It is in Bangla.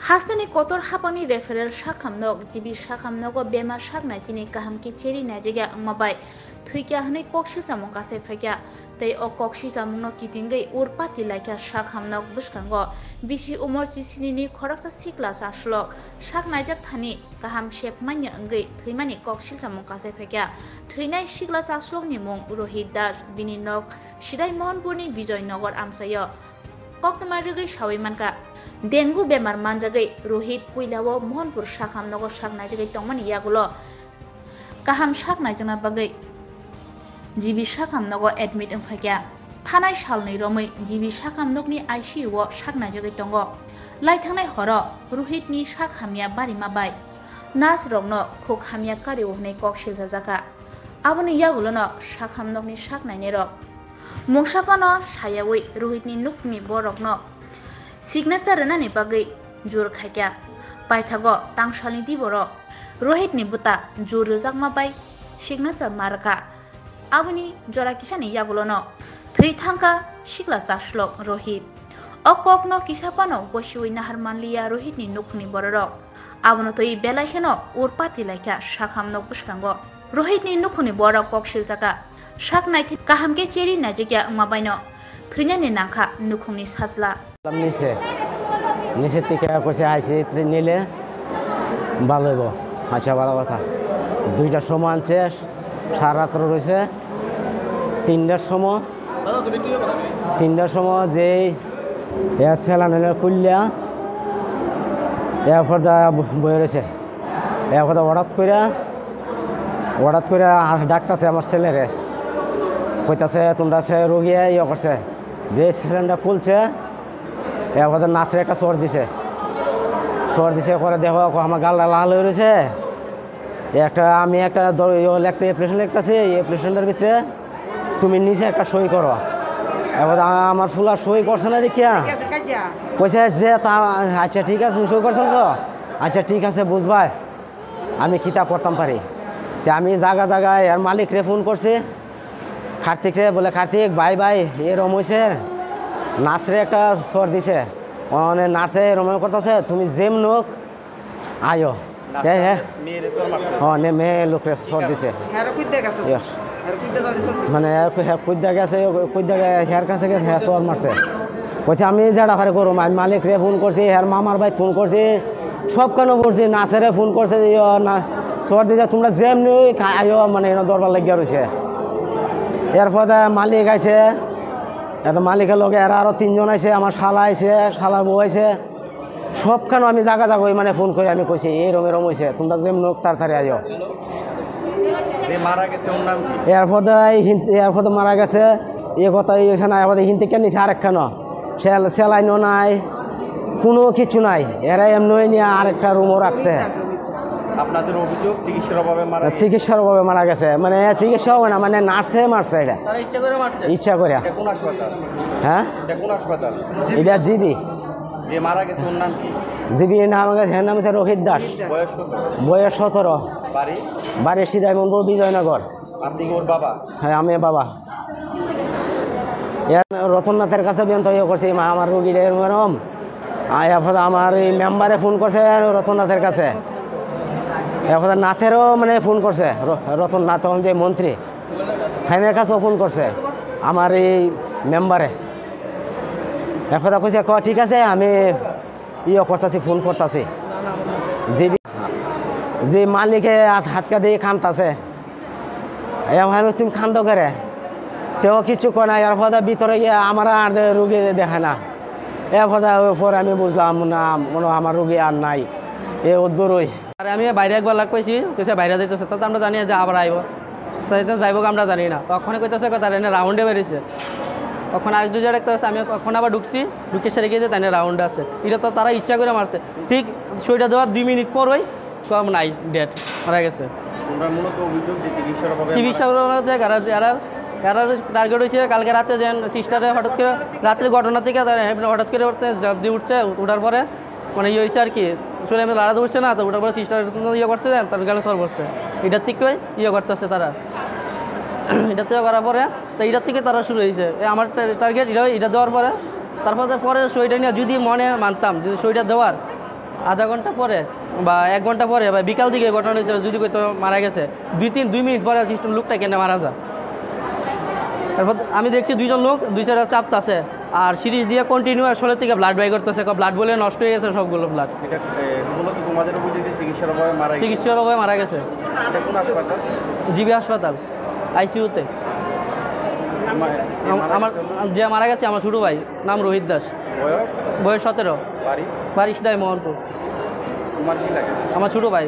Hasnani kotor hapani referral shakamnog jibi shakamnogo bema shaknaitini kaham ki cheri najiga angmabai Thwikha hne Koksilchakha kase phekya tei o Koksilchakha kitingai urpati laikya shakhamnog bwskango bisi umor chisini khoraksa Sikla Chasolok shaknaijak thani kaham shepmanya angai thwimani Koksilchakha kase phekya thwinai Sikla Chasolok ni mung Rohit Das bini nog Sidai Mohanpurni Bijoy Nagar amsayo Koknamargai Shawimanka Dengu bemar manjagai Rohit puilao Mohanpur shakhamnogo shaknaijagai tongmani yagulo kaham shaknaijana bagai jibi shakamnogo admit angphakya thanai salni romai jibi shakamnokni ICU o shaknaijagai tongo laithangnai horo Rohit ni shakhamya barima bai nas rokno khokhamya kariu hnai Koksilchakha aboni yagulono shakhamnokni shaknaini rok mungsapano sayawi Rohit ni Nukhungni Borokrog signature nani bagai jur khaikya paithago tangsalni diboro Rohit ni buta jur jakma bai signature marka aboni jora kisani yagulono Thwikha Sikla Chasolok Rohit o kokno kisapano gosiwi nahar manliya Rohit ni Nukhungni borok abono toi belaiheno urpati laikya shakhamnok bwskango Rohit ni Nukhungni borok Koksilchakha shaknaiti kahamke cheri najikya angmabaino thwinani nangkha Nukhungni sajla নিচের থেকে কষে আইসি ট্রেন নিলে ভালো হইব আচ্ছা ভালো কথা 2টার সময় আনছে সারা রাত্র রয়েছে 3টার সময় যেই স্যালাইন খুললা এরপর বয়ে রয়েছে এরপর হঠাৎ করে ডাকতেছে আমার ছেলেরে কইতাছে তোমরা সে রোগী ইয়ে করছে যে স্যালাইনটা খুলছে এরপর নাচের একটা চর দিছে করে দেখো আমার গালটা লাল হয়ে রয়েছে আমি একটা অ্যাপ্লিকেশন লিখতেছি এই অ্যাপ্লিকেশনটার ভিতরে তুমি নিচে একটা সই করো এবার আমার ফুলা সই করছে না দেখিয়া কইছে যে তা আচ্ছা ঠিক আছে তুমি সই করছো তো আচ্ছা ঠিক আছে বুঝবাই আমি কিতা করতাম পারি আমি জায়গায় এর মালিকরে ফোন করছি কার্তিকরে বলে কার্তিক ভাই এরম হয়েছে নাচরে একটা সর দিছে অনেক নাচে রমন করতেছে তুমি যেম নোক আয়ো মেয়ে লোকে সর দিছে মানে কুদ্দা গেছে হের কাছে সর মারছে বলছে আমি যেটা হারে করুম আমি মালিকরে ফোন করছি হের মামার ভাই ফোন করছি সব কেন বলছি নাচেরে ফোন করছে সর দিছে তোমরা যেম নই আয়ো মানে দরবার লাগিয়া রয়েছে এরপর মালিক আইছে এত মালিকের লগে এরা আরো 3 জন আইছে আমার শালা আইছে শালার বউ আইছে সবখানে আমি জায়গা মানে ফোন করে আমি কইছি এরম হয়েছে তোমরা যেম নোক তাড়াতাড়ি আইও এরপর মারা গেছে এ কথা হয়েছে না এবার হিনতে কেন নিছে আরেকখান স্যালাইনও নাই কোনো কিছু নাই এরা এমনি নিয়ে আরেকটা রুমও রাখছে আপনাদের অভিযোগ চিকিৎসার অভাবে মারা গেছে মানে চিকিৎসা হবে না মানে নার্সে মারছে এটা ইচ্ছা করে কোন হাসপাতাল হ্যাঁ কোন হাসপাতাল এটা জিবি যে মারা গেছে ওর নাম কি জিবি নাম হচ্ছে রোহিত দাস বয়স 17 বাড়ি সিদাই মন্দির বিজয়নগর আপনি ওর বাবা হ্যাঁ আমি বাবা রতননাথের কাছে বিয়ন্ত ইয়ে করছি আমার রোগীটা এরকম আমার এই মেম্বারে ফোন করছে রতননাথের কাছে এরপর নাথেরও মানে ফোন করছে রতননাথ তখন যে মন্ত্রী থাইনের কাছেও ফোন করছে আমার এই মেম্বারে এরপর কইছে ঠিক আছে আমি ইয়ে করতেছি ফোন করতেছি যে মালিকে হাতকা দিয়ে খানতাছে আমি তুমি খান্দ করে তেও কিছু করে না এরপর ভিতরে গিয়ে আমার আর রুগী দেখে না এরপর আমি বুঝলাম না মনে আমার রুগী আর নাই এ দূরই আমি বাইরে একবার লাগ পাইছি কইছে বাইরে যাইতেছে তো আমরা জানি যে আবার আইব তাই যাইব আমরা জানি না তখন কইতেছে কথা রাউন্ডে বেরিয়েছে তখন আরেক দুজন একটা আমি এখন আবার ঢুকে সেরে গিয়ে তাই রাউন্ডে আছে এটা তো তারা ইচ্ছা করে মারছে ঠিক সইটা দেওয়ার 2 মিনিট পরই কম নাই ডেট মারা গেছে চিকিৎসা হচ্ছে এরা টার্গেট হয়েছে কালকে রাতে যেন সিস্টারে হঠাৎ করে রাত্রির ঘটনা থেকে হঠাৎ করে দিয়ে উঠছে উঠার পরে মানে ইয়ে হয়েছে আর কি শুনে আমি লাড়া উঠছে না তো ওটার পরে সিস্টার ইয়ে করছে তার গেলে সর করছে এটার থেকে ইয়ে করতেছে তারা এটার থেকে করার পরে তো এটার থেকে তারা শুরু হয়েছে আমার টার্গেট এটা দেওয়ার পরে তারপরে সইটা নিয়ে যদি মনে মানতাম যদি সইটা দেওয়ার আধা ঘন্টা পরে বা 1 ঘন্টা পরে বা বিকাল দিকে ঘটনা হয়েছে, যদি তো মারা গেছে 2 মিনিট পরে সিস্টেম লোকটা কেন মারা যায়। তারপর আমি দেখছি 2 জন লোক 2-4 চাপতেছে আর সিরিজ দিয়ে কন্টিনিউ আসলে থেকে ব্লাড বাই করতেছে, ব্লাড বলে নষ্ট হয়ে গেছে সবগুলো ব্লাড। এটা মূলত তোমাদের উপর যে চিকিৎসার অভাবে মারা গেছে। চিকিৎসার অভাবে মারা গেছে। এটা কোন হাসপাতাল? জিবি হাসপাতাল আইসিইউতে। আমার যে মারা গেছে আমার ছোটো ভাই, নাম রোহিত দাস, বয়স? বয়স 17। বাড়ি? বাড়ি সিদাই মোহনপুর। তোমার কি লাগে? আমার ছোটো ভাই।